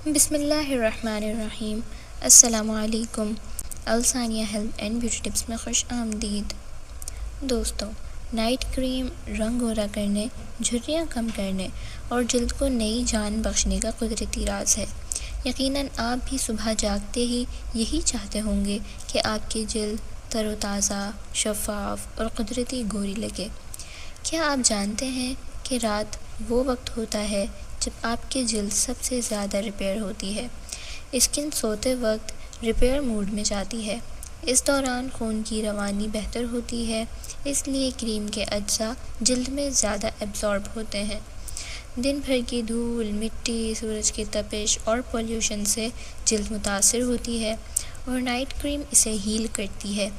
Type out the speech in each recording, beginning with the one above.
بسم اللہ الرحمن الرحیم۔ السلام علیکم۔ الثانیہ ہیلتھ اینڈ بیوٹی ٹپس میں خوش آمدید۔ دوستو، نائٹ کریم رنگ گورا کرنے، جھریاں کم کرنے اور جلد کو نئی جان بخشنے کا قدرتی راز ہے۔ یقیناً آپ بھی صبح جاگتے ہی یہی چاہتے ہوں گے کہ آپ کی جلد تر و تازہ، شفاف اور قدرتی گوری لگے۔ کیا آپ جانتے ہیں کہ رات وہ وقت ہوتا ہے جب آپ کی جلد سب سے زیادہ ریپیئر ہوتی ہے؟ اسکن سوتے وقت ریپیئر موڈ میں جاتی ہے۔ اس دوران خون کی روانی بہتر ہوتی ہے، اس لیے کریم کے اجزاء جلد میں زیادہ ایبزارب ہوتے ہیں۔ دن بھر کی دھول، مٹی، سورج کی تپش اور پولیوشن سے جلد متاثر ہوتی ہے اور نائٹ کریم اسے ہیل کرتی ہے۔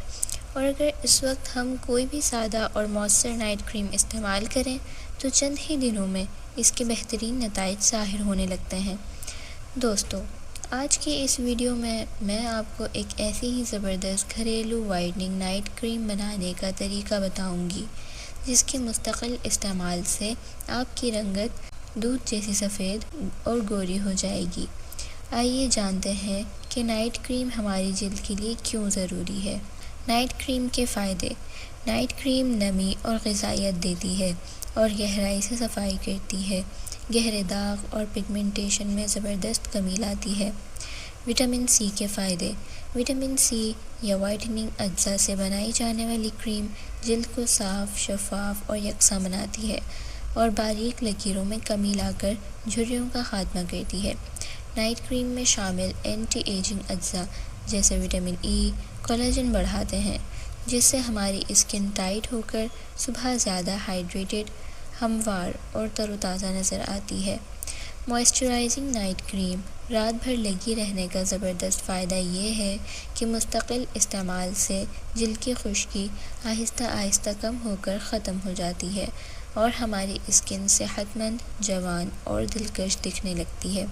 اور اگر اس وقت ہم کوئی بھی سادہ اور مؤثر نائٹ کریم استعمال کریں تو چند ہی دنوں میں اس کے بہترین نتائج ظاہر ہونے لگتے ہیں۔ دوستو، آج کی اس ویڈیو میں آپ کو ایک ایسی ہی زبردست گھریلو وائٹننگ نائٹ کریم بنانے کا طریقہ بتاؤں گی جس کے مستقل استعمال سے آپ کی رنگت دودھ جیسی سفید اور گوری ہو جائے گی۔ آئیے جانتے ہیں کہ نائٹ کریم ہماری جلد کے لیے کیوں ضروری ہے۔ نائٹ کریم کے فائدے۔ نائٹ کریم نمی اور غذائیت دیتی ہے اور گہرائی سے صفائی کرتی ہے۔ گہرے داغ اور پگمنٹیشن میں زبردست کمی لاتی ہے۔ وٹامن سی کے فائدے۔ وٹامن سی یا وائٹننگ اجزاء سے بنائی جانے والی کریم جلد کو صاف، شفاف اور یکساں بناتی ہے اور باریک لکیروں میں کمی لا کر جھریوں کا خاتمہ کرتی ہے۔ نائٹ کریم میں شامل اینٹی ایجنگ اجزاء جیسے وٹامن ای کولاجن بڑھاتے ہیں، جس سے ہماری اسکن ٹائٹ ہو کر صبح زیادہ ہائیڈریٹڈ، ہموار اور تر و تازہ نظر آتی ہے۔ موئسچرائزنگ نائٹ کریم۔ رات بھر لگی رہنے کا زبردست فائدہ یہ ہے کہ مستقل استعمال سے جلد کی خشکی آہستہ آہستہ کم ہو کر ختم ہو جاتی ہے اور ہماری اسکن صحت مند، جوان اور دلکش دکھنے لگتی ہے۔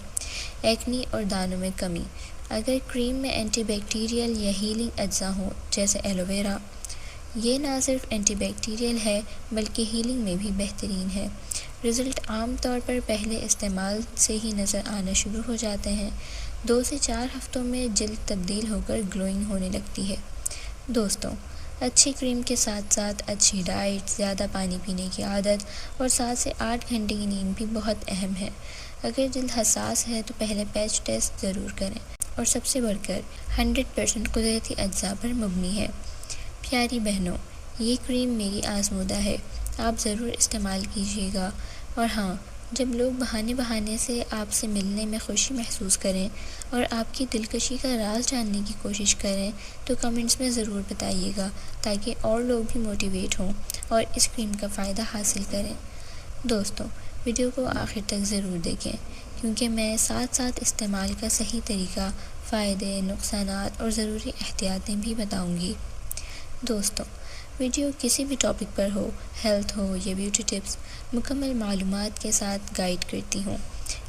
ایکنی اور دانوں میں کمی۔ اگر کریم میں اینٹی بیکٹیریل یا ہیلنگ اجزاء ہوں جیسے ایلو ویرا، یہ نہ صرف اینٹی بیکٹیریل ہے بلکہ ہیلنگ میں بھی بہترین ہے۔ رزلٹ عام طور پر پہلے استعمال سے ہی نظر آنا شروع ہو جاتے ہیں۔ 2 سے 4 ہفتوں میں جلد تبدیل ہو کر گلوئنگ ہونے لگتی ہے۔ دوستو، اچھی کریم کے ساتھ ساتھ اچھی ڈائٹ، زیادہ پانی پینے کی عادت اور 7 سے 8 گھنٹے کی نیند بھی بہت اہم ہے۔ اگر جلد حساس ہے تو پہلے پیچ ٹیسٹ ضرور کریں اور سب سے بڑھ کر 100% قدرتی اجزاء پر مبنی ہے۔ پیاری بہنوں، یہ کریم میری آزمودہ ہے، آپ ضرور استعمال کیجیے گا۔ اور ہاں، جب لوگ بہانے سے آپ سے ملنے میں خوشی محسوس کریں اور آپ کی دلکشی کا راز جاننے کی کوشش کریں تو کمنٹس میں ضرور بتائیے گا تاکہ اور لوگ بھی موٹیویٹ ہوں اور اس کریم کا فائدہ حاصل کریں۔ دوستو، ویڈیو کو آخر تک ضرور دیکھیں کیونکہ میں ساتھ ساتھ استعمال کا صحیح طریقہ، فائدے، نقصانات اور ضروری احتیاطیں بھی بتاؤں گی۔ دوستو، ویڈیو کسی بھی ٹاپک پر ہو، ہیلتھ ہو یا بیوٹی ٹپس، مکمل معلومات کے ساتھ گائیڈ کرتی ہوں۔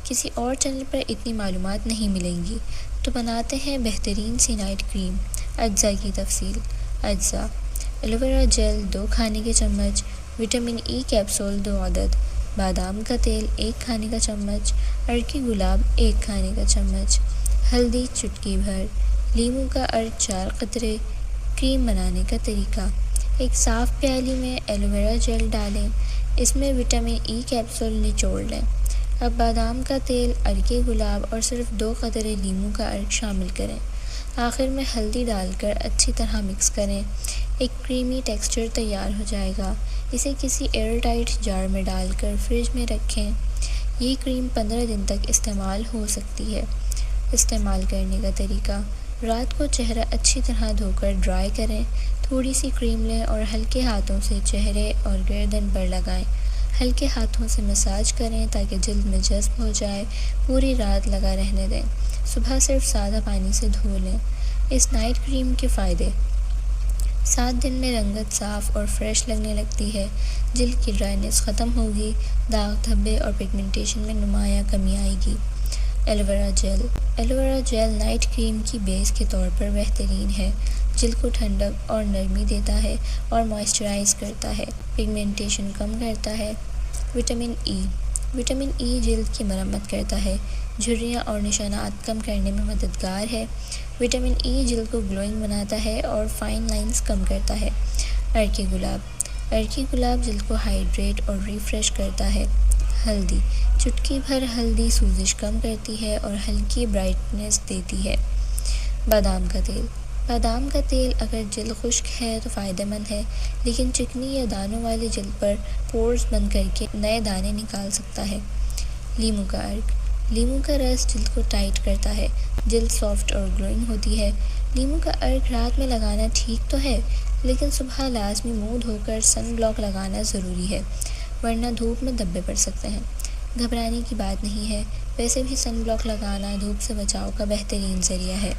کسی اور چینل پر اتنی معلومات نہیں ملیں گی، تو بناتے ہیں بہترین سی نائٹ کریم۔ اجزاء کی تفصیل۔ اجزاء: ایلو ویرا جیل 2 کھانے کے چمچ، وٹامن ای کیپسول 2 عدد، بادام کا تیل 1 کھانے کا چمچ، ارکی گلاب 1 کھانے کا چمچ، ہلدی چٹکی بھر، لیموں کا عرق 4 قطرے۔ کریم بنانے کا طریقہ۔ ایک صاف پیالی میں ایلو ویرا جیل ڈالیں، اس میں وٹامن ای کیپسول نچوڑ لیں۔ اب بادام کا تیل، ارکے گلاب اور صرف 2 قطرے لیموں کا عرق شامل کریں۔ آخر میں ہلدی ڈال کر اچھی طرح مکس کریں۔ ایک کریمی ٹیکسچر تیار ہو جائے گا۔ اسے کسی ایئر ٹائٹ جار میں ڈال کر فریج میں رکھیں۔ یہ کریم 15 دن تک استعمال ہو سکتی ہے۔ استعمال کرنے کا طریقہ۔ رات کو چہرہ اچھی طرح دھو کر ڈرائی کریں۔ تھوڑی سی کریم لیں اور ہلکے ہاتھوں سے چہرے اور گردن پر لگائیں۔ ہلکے ہاتھوں سے مساج کریں تاکہ جلد میں جذب ہو جائے۔ پوری رات لگا رہنے دیں۔ صبح صرف سادہ پانی سے دھو لیں۔ اس نائٹ کریم کے فائدے۔ 7 دن میں رنگت صاف اور فریش لگنے لگتی ہے۔ جلد کی ڈرائنس ختم ہوگی۔ داغ، دھبے اور پگمنٹیشن میں نمایاں کمی آئے گی۔ Aloe vera gel. Aloe vera gel night cream کی بیس کے طور پر بہترین ہے۔ جلد کو ٹھنڈک اور نرمی دیتا ہے اور موئسچرائز کرتا ہے۔ پگمنٹیشن کم کرتا ہے۔ Vitamin E. وٹامن ای جلد کی مرمت کرتا ہے، جھریاں اور نشانات کم کرنے میں مددگار ہے۔ وٹامن ای جلد کو گلوئنگ بناتا ہے اور فائن لائنز کم کرتا ہے۔ ارکی گلاب، ارکی گلاب جلد کو ہائیڈریٹ اور ریفریش کرتا ہے۔ ہلدی، چٹکی بھر ہلدی سوزش کم کرتی ہے اور ہلکی برائٹنس دیتی ہے۔ بادام کا تیل، بادام کا تیل اگر جلد خشک ہے تو فائدہ مند ہے، لیکن چکنی یا دانوں والی جلد پر پورز بند کر کے نئے دانے نکال سکتا ہے۔ لیموں کا عرق، لیموں کا رس جلد کو ٹائٹ کرتا ہے، جلد سافٹ اور گلوئنگ ہوتی ہے۔ لیموں کا عرق رات میں لگانا ٹھیک تو ہے، لیکن صبح لازمی منہ دھو کر سن بلاک لگانا ضروری ہے، ورنہ دھوپ میں دھبے پڑ سکتے ہیں۔ گھبرانے کی بات نہیں ہے، ویسے بھی سن بلاک لگانا دھوپ سے بچاؤ کا بہترین ذریعہ ہے،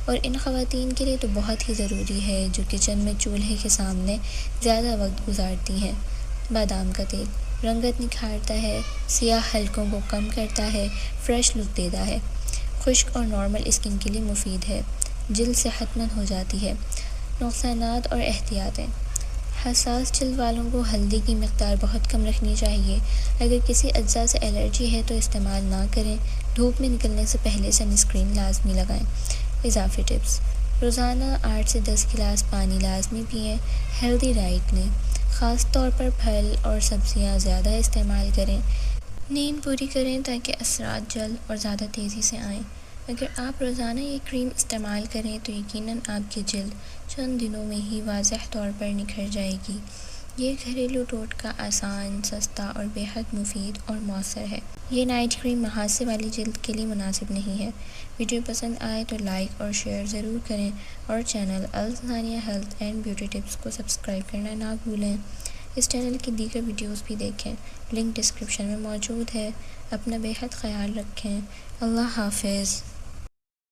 اور ان خواتین کے لیے تو بہت ہی ضروری ہے جو کچن میں چولہے کے سامنے زیادہ وقت گزارتی ہیں۔ بادام کا تیل رنگت نکھارتا ہے، سیاہ حلقوں کو کم کرتا ہے، فریش لک دیتا ہے، خشک اور نارمل اسکن کے لیے مفید ہے، جلد صحت مند ہو جاتی ہے۔ نقصانات اور احتیاطیں، حساس جلد والوں کو ہلدی کی مقدار بہت کم رکھنی چاہیے۔ اگر کسی اجزاء سے الرجی ہے تو استعمال نہ کریں۔ دھوپ میں نکلنے سے پہلے سن اسکرین لازمی لگائیں۔ اضافی ٹپس، روزانہ 8 سے 10 گلاس پانی لازمی پئیں۔ ہیلدی ڈائٹ لیں، خاص طور پر پھل اور سبزیاں زیادہ استعمال کریں۔ نیند پوری کریں تاکہ اثرات جلد اور زیادہ تیزی سے آئیں۔ اگر آپ روزانہ یہ کریم استعمال کریں تو یقیناً آپ کی جلد چند دنوں میں ہی واضح طور پر نکھر جائے گی۔ یہ گھریلو ٹوٹکا آسان، سستا اور بے حد مفید اور مؤثر ہے۔ یہ نائٹ کریم محاسے والی جلد کے لیے مناسب نہیں ہے۔ ویڈیو پسند آئے تو لائک اور شیئر ضرور کریں، اور چینل الثانیہ ہیلتھ اینڈ بیوٹی ٹپس کو سبسکرائب کرنا نہ بھولیں۔ اس چینل کی دیگر ویڈیوز بھی دیکھیں، لنک ڈسکرپشن میں موجود ہے۔ اپنا بے حد خیال رکھیں۔ اللہ حافظ۔